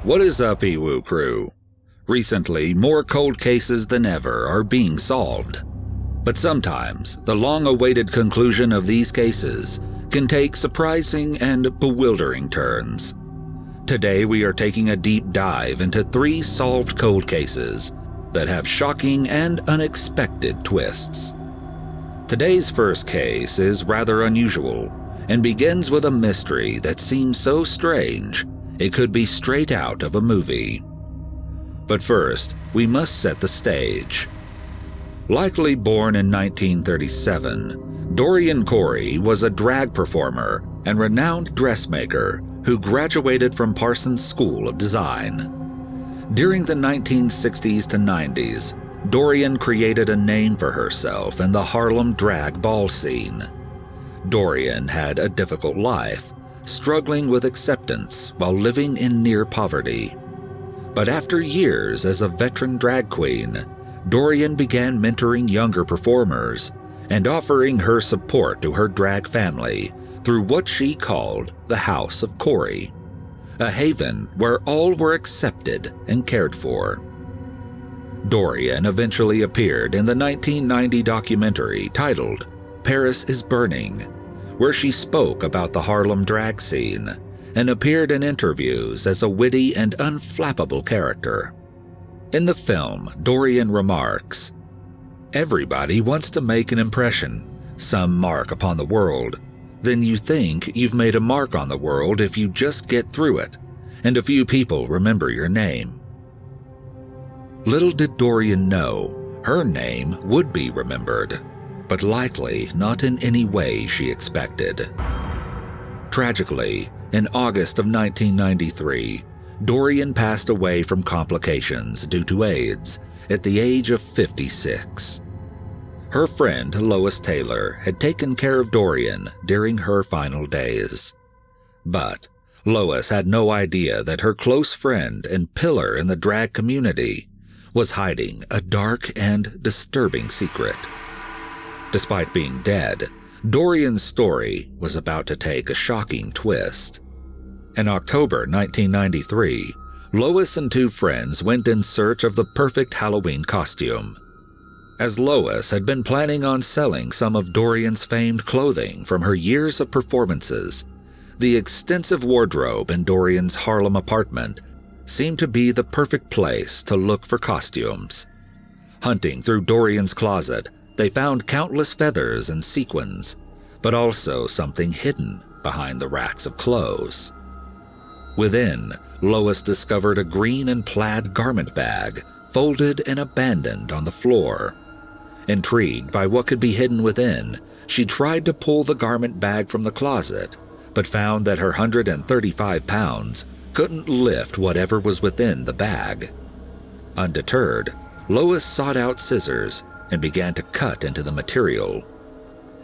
What is up, Iwu crew? Recently, more cold cases than ever are being solved. But sometimes, the long-awaited conclusion of these cases can take surprising and bewildering turns. Today we are taking a deep dive into 3 solved cold cases that have shocking and unexpected twists. Today's first case is rather unusual and begins with a mystery that seems so strange it could be straight out of a movie. But first, we must set the stage. Likely born in 1937, Dorian Corey was a drag performer and renowned dressmaker who graduated from Parsons School of Design. During the 1960s to 90s, Dorian created a name for herself in the Harlem drag ball scene. Dorian had a difficult life, struggling with acceptance while living in near poverty. But after years as a veteran drag queen, Dorian began mentoring younger performers and offering her support to her drag family through what she called the House of Corey, a haven where all were accepted and cared for. Dorian eventually appeared in the 1990 documentary titled Paris is Burning, where she spoke about the Harlem drag scene and appeared in interviews as a witty and unflappable character. In the film, Dorian remarks, "Everybody wants to make an impression, some mark upon the world. Then you think you've made a mark on the world if you just get through it, and a few people remember your name." Little did Dorian know, her name would be remembered, but likely not in any way she expected. Tragically, in August of 1993, Dorian passed away from complications due to AIDS at the age of 56. Her friend Lois Taylor had taken care of Dorian during her final days. But Lois had no idea that her close friend and pillar in the drag community was hiding a dark and disturbing secret. Despite being dead, Dorian's story was about to take a shocking twist. In October 1993, Lois and 2 friends went in search of the perfect Halloween costume. As Lois had been planning on selling some of Dorian's famed clothing from her years of performances, the extensive wardrobe in Dorian's Harlem apartment seemed to be the perfect place to look for costumes. Hunting through Dorian's closet, they found countless feathers and sequins, but also something hidden behind the racks of clothes. Within, Lois discovered a green and plaid garment bag, folded and abandoned on the floor. Intrigued by what could be hidden within, she tried to pull the garment bag from the closet, but found that her 135 pounds couldn't lift whatever was within the bag. Undeterred, Lois sought out scissors and began to cut into the material.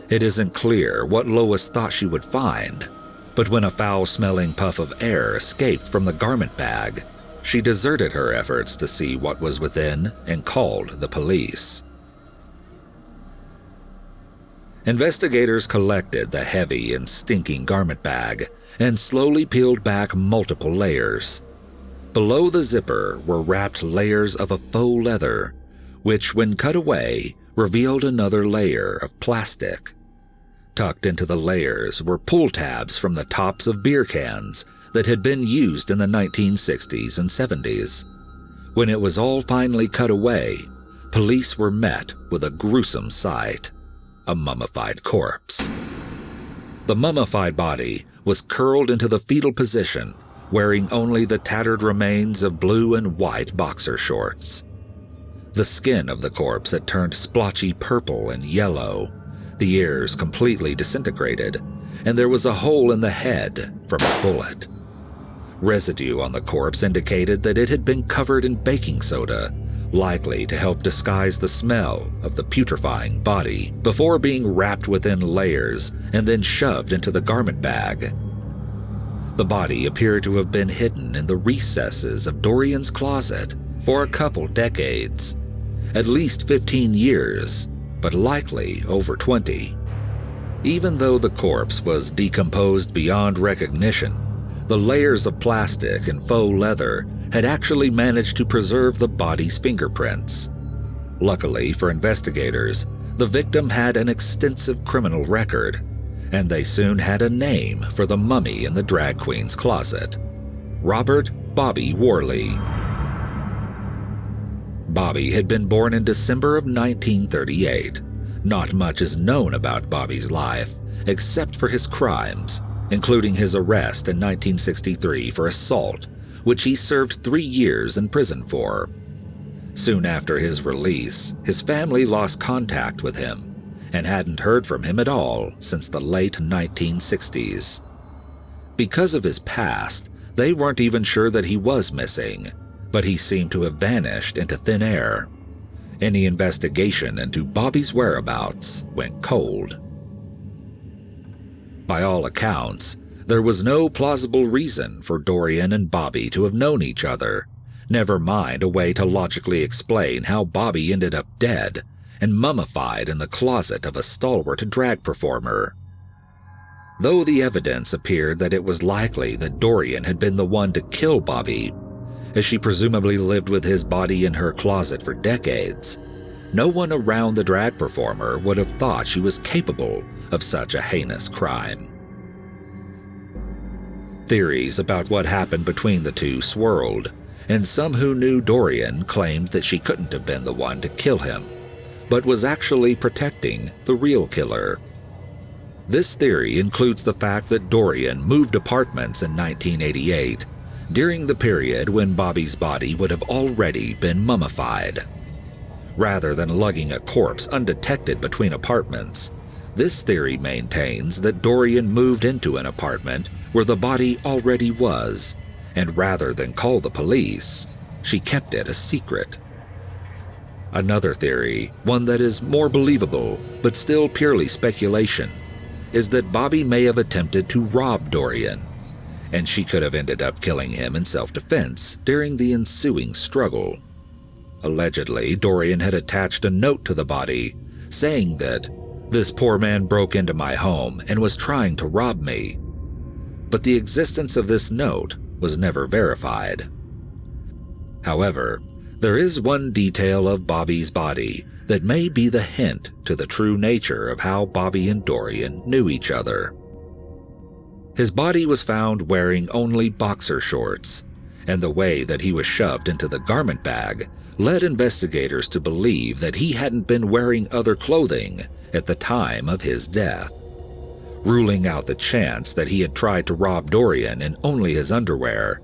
It isn't clear what Lois thought she would find, but when a foul-smelling puff of air escaped from the garment bag, she deserted her efforts to see what was within and called the police. Investigators collected the heavy and stinking garment bag and slowly peeled back multiple layers. Below the zipper were wrapped layers of a faux leather, which, when cut away, revealed another layer of plastic. Tucked into the layers were pull tabs from the tops of beer cans that had been used in the 1960s and 70s. When it was all finally cut away, police were met with a gruesome sight: a mummified corpse. The mummified body was curled into the fetal position, wearing only the tattered remains of blue and white boxer shorts. The skin of the corpse had turned splotchy purple and yellow, the ears completely disintegrated, and there was a hole in the head from a bullet. Residue on the corpse indicated that it had been covered in baking soda, likely to help disguise the smell of the putrefying body, before being wrapped within layers and then shoved into the garment bag. The body appeared to have been hidden in the recesses of Dorian's closet for a couple decades, at least 15 years, but likely over 20. Even though the corpse was decomposed beyond recognition, the layers of plastic and faux leather had actually managed to preserve the body's fingerprints. Luckily for investigators, the victim had an extensive criminal record, and they soon had a name for the mummy in the drag queen's closet: Robert Bobby Worley. Bobby had been born in December of 1938. Not much is known about Bobby's life, except for his crimes, including his arrest in 1963 for assault, which he served 3 years in prison for. Soon after his release, his family lost contact with him and hadn't heard from him at all since the late 1960s. Because of his past, they weren't even sure that he was missing, but he seemed to have vanished into thin air. Any investigation into Bobby's whereabouts went cold. By all accounts, there was no plausible reason for Dorian and Bobby to have known each other, never mind a way to logically explain how Bobby ended up dead and mummified in the closet of a stalwart drag performer. Though the evidence appeared that it was likely that Dorian had been the one to kill Bobby, as she presumably lived with his body in her closet for decades, no one around the drag performer would have thought she was capable of such a heinous crime. Theories about what happened between the two swirled, and some who knew Dorian claimed that she couldn't have been the one to kill him, but was actually protecting the real killer. This theory includes the fact that Dorian moved apartments in 1988, during the period when Bobby's body would have already been mummified. Rather than lugging a corpse undetected between apartments, this theory maintains that Dorian moved into an apartment where the body already was, and rather than call the police, she kept it a secret. Another theory, one that is more believable but still purely speculation, is that Bobby may have attempted to rob Dorian, and she could have ended up killing him in self-defense during the ensuing struggle. Allegedly, Dorian had attached a note to the body, saying that, "This poor man broke into my home and was trying to rob me." But the existence of this note was never verified. However, there is one detail of Bobby's body that may be the hint to the true nature of how Bobby and Dorian knew each other. His body was found wearing only boxer shorts, and the way that he was shoved into the garment bag led investigators to believe that he hadn't been wearing other clothing at the time of his death. Ruling out the chance that he had tried to rob Dorian in only his underwear,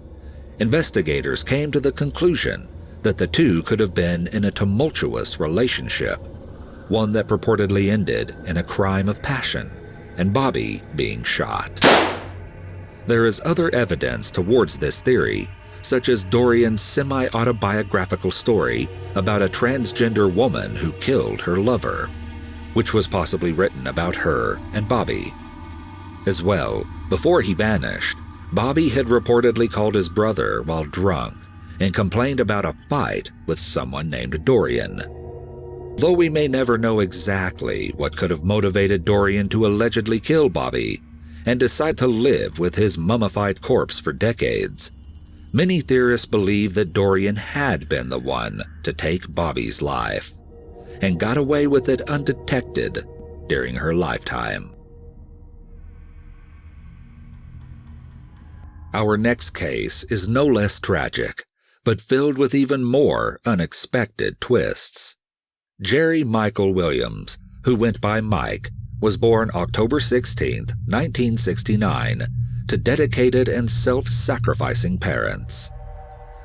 investigators came to the conclusion that the two could have been in a tumultuous relationship, one that purportedly ended in a crime of passion and Bobby being shot. There is other evidence towards this theory, such as Dorian's semi-autobiographical story about a transgender woman who killed her lover, which was possibly written about her and Bobby. As well, before he vanished, Bobby had reportedly called his brother while drunk and complained about a fight with someone named Dorian. Though we may never know exactly what could have motivated Dorian to allegedly kill Bobby and decide to live with his mummified corpse for decades, many theorists believe that Dorian had been the one to take Bobby's life and got away with it undetected during her lifetime. Our next case is no less tragic, but filled with even more unexpected twists. Jerry Michael Williams, who went by Mike, was born October 16, 1969, to dedicated and self-sacrificing parents.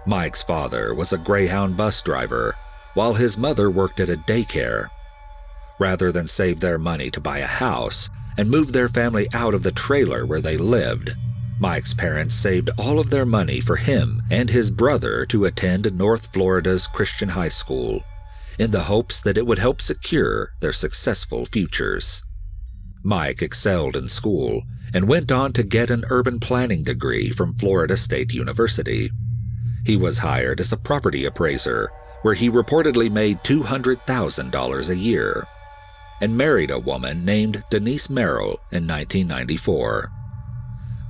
Mike's father was a Greyhound bus driver, while his mother worked at a daycare. Rather than save their money to buy a house and move their family out of the trailer where they lived, Mike's parents saved all of their money for him and his brother to attend North Florida's Christian high school, in the hopes that it would help secure their successful futures. Mike excelled in school and went on to get an urban planning degree from Florida State University. He was hired as a property appraiser, where he reportedly made $200,000 a year, and married a woman named Denise Merrill in 1994.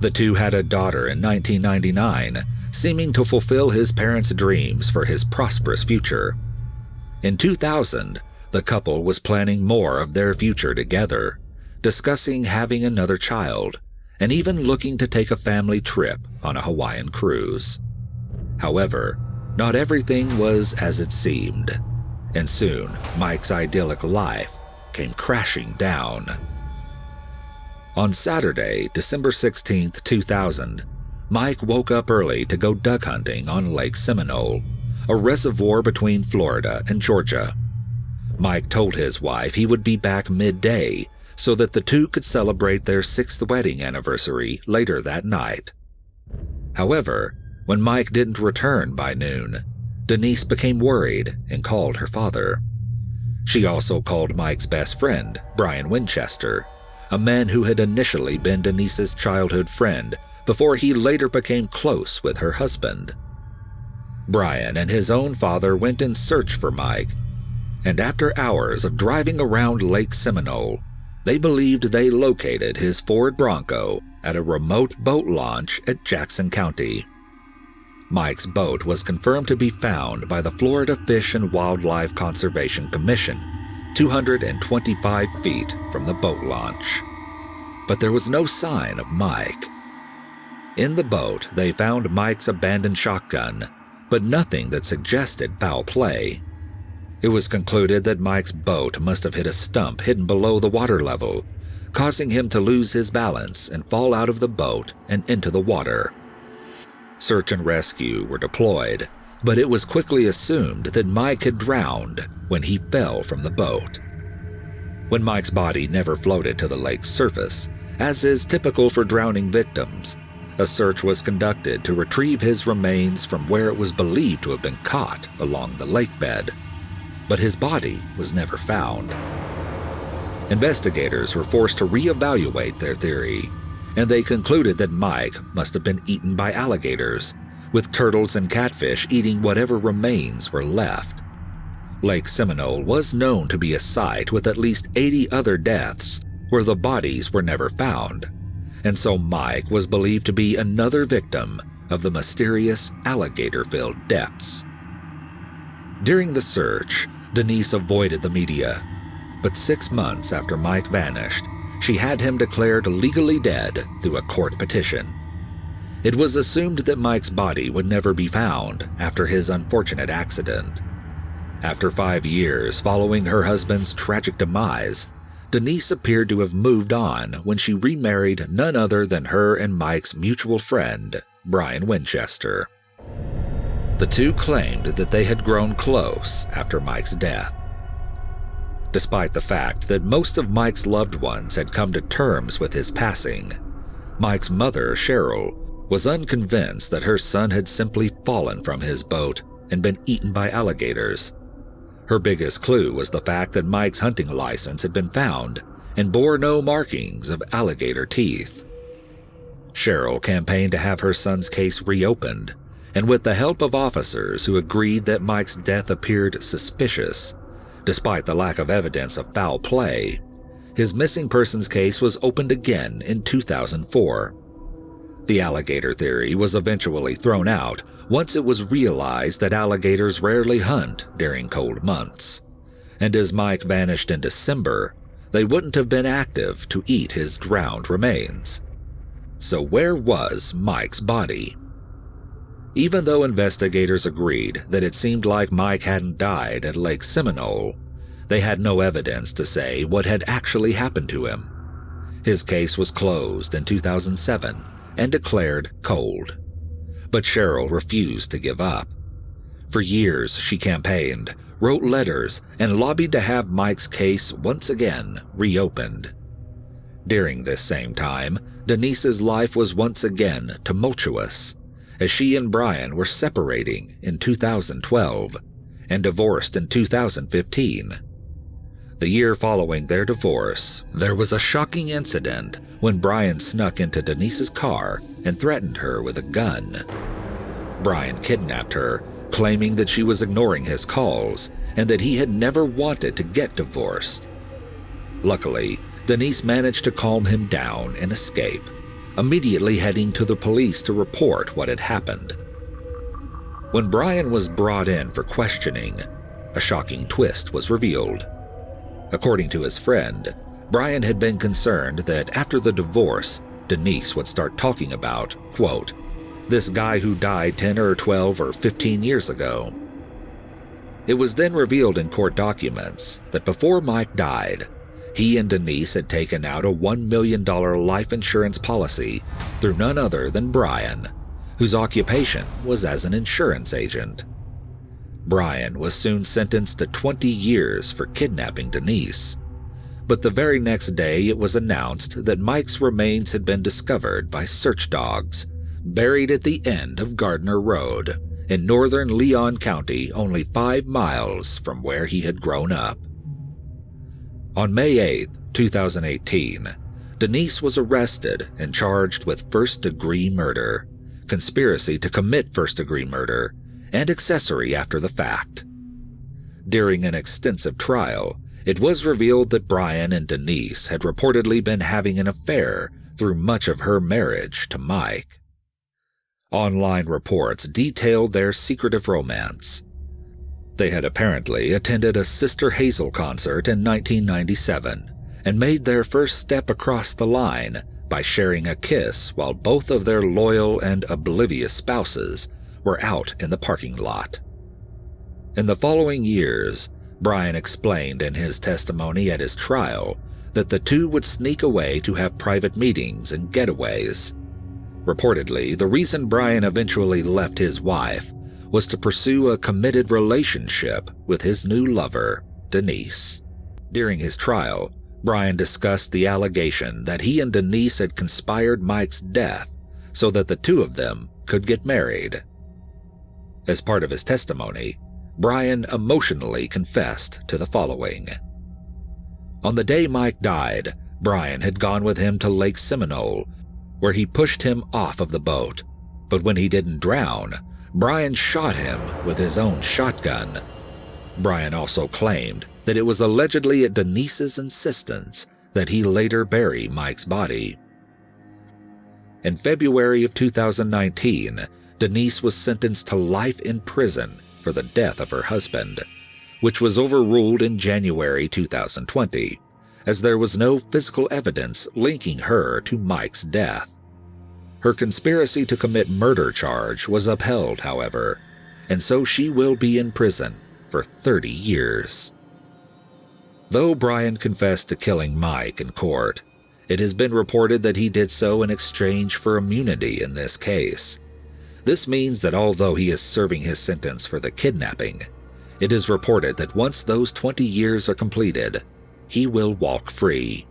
The two had a daughter in 1999, seeming to fulfill his parents' dreams for his prosperous future. In 2000, the couple was planning more of their future together, discussing having another child, and even looking to take a family trip on a Hawaiian cruise. However, not everything was as it seemed, and soon Mike's idyllic life came crashing down. On Saturday, December 16, 2000, Mike woke up early to go duck hunting on Lake Seminole, a reservoir between Florida and Georgia. Mike told his wife he would be back midday so that the two could celebrate their 6th wedding anniversary later that night. However, when Mike didn't return by noon, Denise became worried and called her father. She also called Mike's best friend, Brian Winchester, a man who had initially been Denise's childhood friend before he later became close with her husband. Brian and his own father went in search for Mike, and after hours of driving around Lake Seminole, they believed they located his Ford Bronco at a remote boat launch at Jackson County. Mike's boat was confirmed to be found by the Florida Fish and Wildlife Conservation Commission, 225 feet from the boat launch. But there was no sign of Mike. In the boat, they found Mike's abandoned shotgun, but nothing that suggested foul play. It was concluded that Mike's boat must have hit a stump hidden below the water level, causing him to lose his balance and fall out of the boat and into the water. Search and rescue were deployed, but it was quickly assumed that Mike had drowned when he fell from the boat. When Mike's body never floated to the lake's surface, as is typical for drowning victims, a search was conducted to retrieve his remains from where it was believed to have been caught along the lake bed, but his body was never found. Investigators were forced to reevaluate their theory, and they concluded that Mike must have been eaten by alligators, with turtles and catfish eating whatever remains were left. Lake Seminole was known to be a site with at least 80 other deaths where the bodies were never found, and so Mike was believed to be another victim of the mysterious alligator-filled depths. During the search, Denise avoided the media, but 6 months after Mike vanished, she had him declared legally dead through a court petition. It was assumed that Mike's body would never be found after his unfortunate accident. After 5 years following her husband's tragic demise, Denise appeared to have moved on when she remarried none other than her and Mike's mutual friend, Brian Winchester. The two claimed that they had grown close after Mike's death. Despite the fact that most of Mike's loved ones had come to terms with his passing, Mike's mother, Cheryl, was unconvinced that her son had simply fallen from his boat and been eaten by alligators. Her biggest clue was the fact that Mike's hunting license had been found and bore no markings of alligator teeth. Cheryl campaigned to have her son's case reopened, and with the help of officers who agreed that Mike's death appeared suspicious, despite the lack of evidence of foul play, his missing persons case was opened again in 2004. The alligator theory was eventually thrown out once it was realized that alligators rarely hunt during cold months, and as Mike vanished in December, they wouldn't have been active to eat his drowned remains. So where was Mike's body? Even though investigators agreed that it seemed like Mike hadn't died at Lake Seminole, they had no evidence to say what had actually happened to him. His case was closed in 2007 and declared cold. But Cheryl refused to give up. For years, she campaigned, wrote letters, and lobbied to have Mike's case once again reopened. During this same time, Denise's life was once again tumultuous, as she and Brian were separating in 2012 and divorced in 2015. The year following their divorce, there was a shocking incident when Brian snuck into Denise's car and threatened her with a gun. Brian kidnapped her, claiming that she was ignoring his calls and that he had never wanted to get divorced. Luckily, Denise managed to calm him down and escape, immediately heading to the police to report what had happened. When Brian was brought in for questioning, a shocking twist was revealed. According to his friend, Brian had been concerned that after the divorce, Denise would start talking about, quote, this guy who died 10 or 12 or 15 years ago. It was then revealed in court documents that before Mike died, he and Denise had taken out a $1 million life insurance policy through none other than Brian, whose occupation was as an insurance agent. Brian was soon sentenced to 20 years for kidnapping Denise, but the very next day it was announced that Mike's remains had been discovered by search dogs, buried at the end of Gardner Road in northern Leon County, only 5 miles from where he had grown up. On May 8, 2018, Denise was arrested and charged with first-degree murder, conspiracy to commit first-degree murder, and accessory after the fact. During an extensive trial, it was revealed that Brian and Denise had reportedly been having an affair through much of her marriage to Mike. Online reports detailed their secretive romance. They had apparently attended a Sister Hazel concert in 1997 and made their first step across the line by sharing a kiss while both of their loyal and oblivious spouses were out in the parking lot. In the following years, Brian explained in his testimony at his trial that the two would sneak away to have private meetings and getaways. Reportedly, the reason Brian eventually left his wife was to pursue a committed relationship with his new lover, Denise. During his trial, Brian discussed the allegation that he and Denise had conspired Mike's death so that the two of them could get married. As part of his testimony, Brian emotionally confessed to the following. On the day Mike died, Brian had gone with him to Lake Seminole, where he pushed him off of the boat, but when he didn't drown, Brian shot him with his own shotgun. Brian also claimed that it was allegedly at Denise's insistence that he later bury Mike's body. In February of 2019, Denise was sentenced to life in prison for the death of her husband, which was overruled in January 2020, as there was no physical evidence linking her to Mike's death. Her conspiracy to commit murder charge was upheld, however, and so she will be in prison for 30 years. Though Brian confessed to killing Mike in court, it has been reported that he did so in exchange for immunity in this case. This means that although he is serving his sentence for the kidnapping, it is reported that once those 20 years are completed, he will walk free.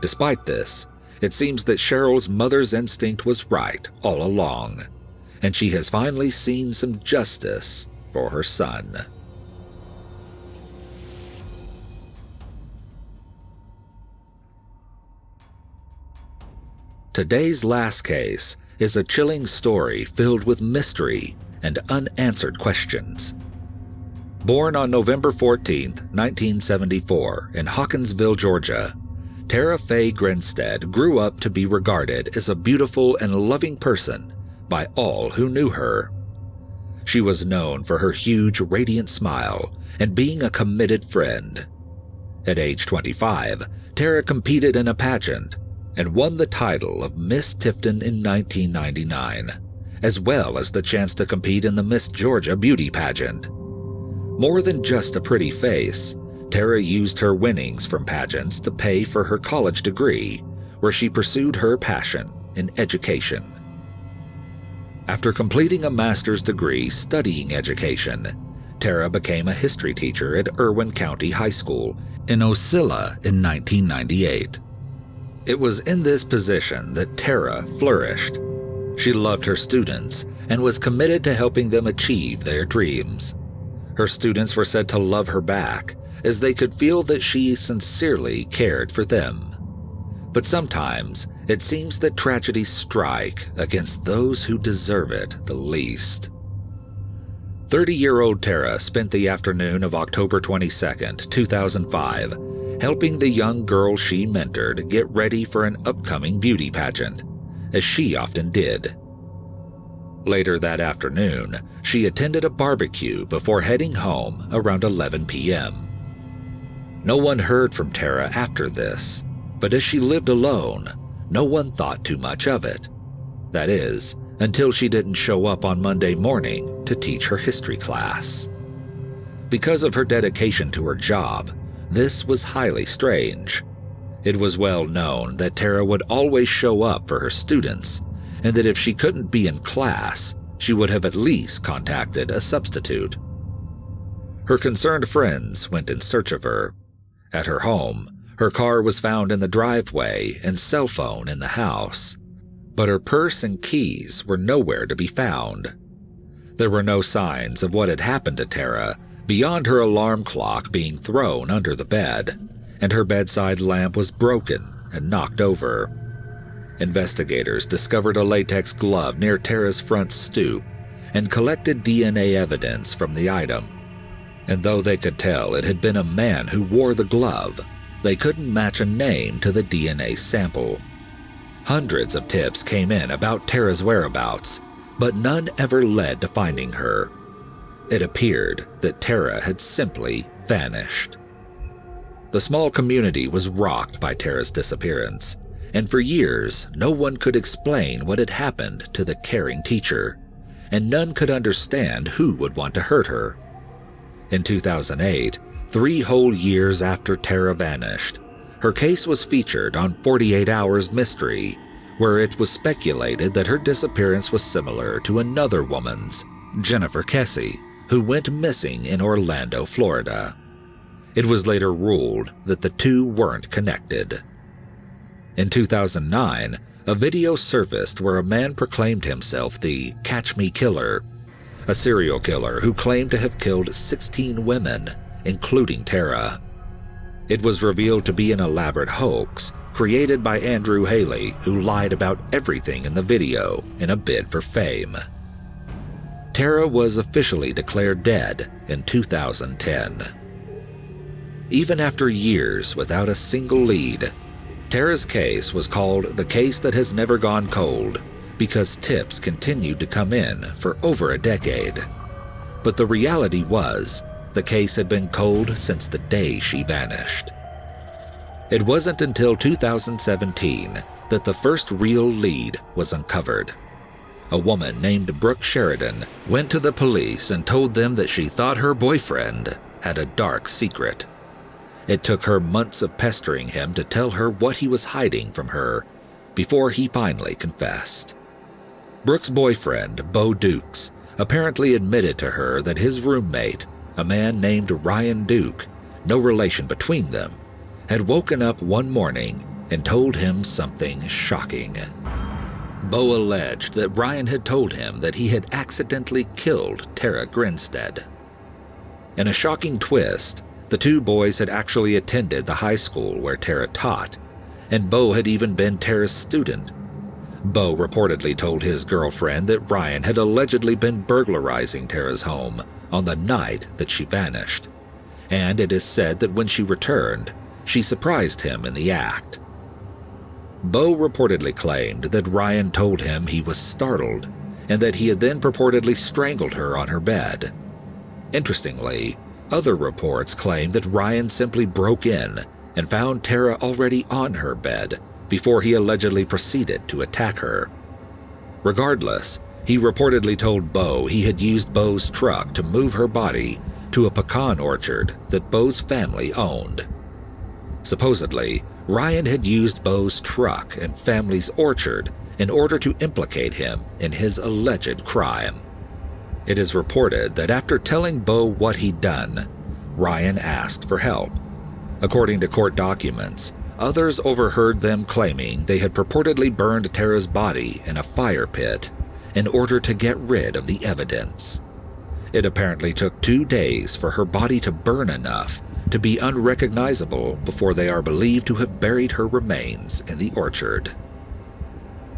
Despite this, it seems that Cheryl's mother's instinct was right all along, and she has finally seen some justice for her son. Today's last case is a chilling story filled with mystery and unanswered questions. Born on November 14, 1974, in Hawkinsville, Georgia, Tara Faye Grinstead grew up to be regarded as a beautiful and loving person by all who knew her. She was known for her huge, radiant smile and being a committed friend. At age 25, Tara competed in a pageant and won the title of Miss Tifton in 1999, as well as the chance to compete in the Miss Georgia beauty pageant. More than just a pretty face, Tara used her winnings from pageants to pay for her college degree, where she pursued her passion in education. After completing a master's degree studying education, Tara became a history teacher at Irwin County High School in Ocilla in 1998. It was in this position that Tara flourished. She loved her students and was committed to helping them achieve their dreams. Her students were said to love her back, as they could feel that she sincerely cared for them. But sometimes, it seems that tragedies strike against those who deserve it the least. 30-year-old Tara spent the afternoon of October 22, 2005, helping the young girl she mentored get ready for an upcoming beauty pageant, as she often did. Later that afternoon, she attended a barbecue before heading home around 11 p.m. No one heard from Tara after this, but as she lived alone, no one thought too much of it. That is, until she didn't show up on Monday morning to teach her history class. Because of her dedication to her job, this was highly strange. It was well known that Tara would always show up for her students, and that if she couldn't be in class, she would have at least contacted a substitute. Her concerned friends went in search of her. At her home, her car was found in the driveway and cell phone in the house, but her purse and keys were nowhere to be found. There were no signs of what had happened to Tara beyond her alarm clock being thrown under the bed, and her bedside lamp was broken and knocked over. Investigators discovered a latex glove near Tara's front stoop and collected DNA evidence from the item. And though they could tell it had been a man who wore the glove, they couldn't match a name to the DNA sample. Hundreds of tips came in about Tara's whereabouts, but none ever led to finding her. It appeared that Tara had simply vanished. The small community was rocked by Tara's disappearance, and for years no one could explain what had happened to the caring teacher, and none could understand who would want to hurt her. In 2008, 3 whole years after Tara vanished, her case was featured on 48 Hours Mystery, where it was speculated that her disappearance was similar to another woman's, Jennifer Kessie, who went missing in Orlando, Florida. It was later ruled that the two weren't connected. In 2009, a video surfaced where a man proclaimed himself the Catch Me Killer, a serial killer who claimed to have killed 16 women, including Tara. It was revealed to be an elaborate hoax created by Andrew Haley, who lied about everything in the video in a bid for fame. Tara was officially declared dead in 2010. Even after years without a single lead, Tara's case was called the case that has never gone cold because tips continued to come in for over a decade. But the reality was, the case had been cold since the day she vanished. It wasn't until 2017 that the first real lead was uncovered. A woman named Brooke Sheridan went to the police and told them that she thought her boyfriend had a dark secret. It took her months of pestering him to tell her what he was hiding from her before he finally confessed. Brooke's boyfriend, Bo Dukes, apparently admitted to her that his roommate, a man named Ryan Duke, no relation between them, had woken up one morning and told him something shocking. Bo alleged that Ryan had told him that he had accidentally killed Tara Grinstead. In a shocking twist, the two boys had actually attended the high school where Tara taught, and Bo had even been Tara's student. Bo reportedly told his girlfriend that Ryan had allegedly been burglarizing Tara's home on the night that she vanished, and it is said that when she returned, she surprised him in the act. Bo reportedly claimed that Ryan told him he was startled, and that he had then purportedly strangled her on her bed. Interestingly, other reports claim that Ryan simply broke in and found Tara already on her bed before he allegedly proceeded to attack her. Regardless, he reportedly told Bo he had used Bo's truck to move her body to a pecan orchard that Bo's family owned. Supposedly, Ryan had used Bo's truck and family's orchard in order to implicate him in his alleged crime. It is reported that after telling Bo what he'd done, Ryan asked for help. According to court documents, others overheard them claiming they had purportedly burned Tara's body in a fire pit in order to get rid of the evidence. It apparently took 2 days for her body to burn enough to be unrecognizable before they are believed to have buried her remains in the orchard.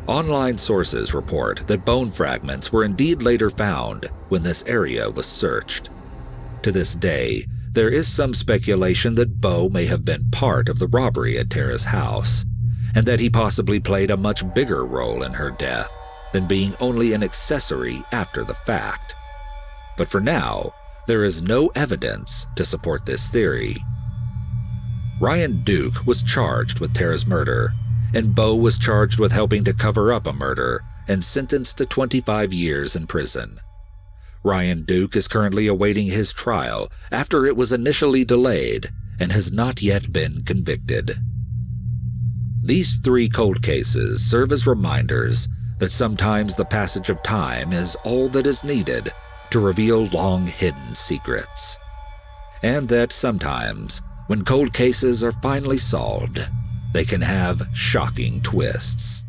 Online sources report that bone fragments were indeed later found when this area was searched. To this day, there is some speculation that Bo may have been part of the robbery at Tara's house, and that he possibly played a much bigger role in her death than being only an accessory after the fact. But for now, there is no evidence to support this theory. Ryan Duke was charged with Tara's murder, and Bo was charged with helping to cover up a murder and sentenced to 25 years in prison. Ryan Duke is currently awaiting his trial after it was initially delayed and has not yet been convicted. These 3 cold cases serve as reminders that sometimes the passage of time is all that is needed to reveal long-hidden secrets, and that sometimes, when cold cases are finally solved, they can have shocking twists.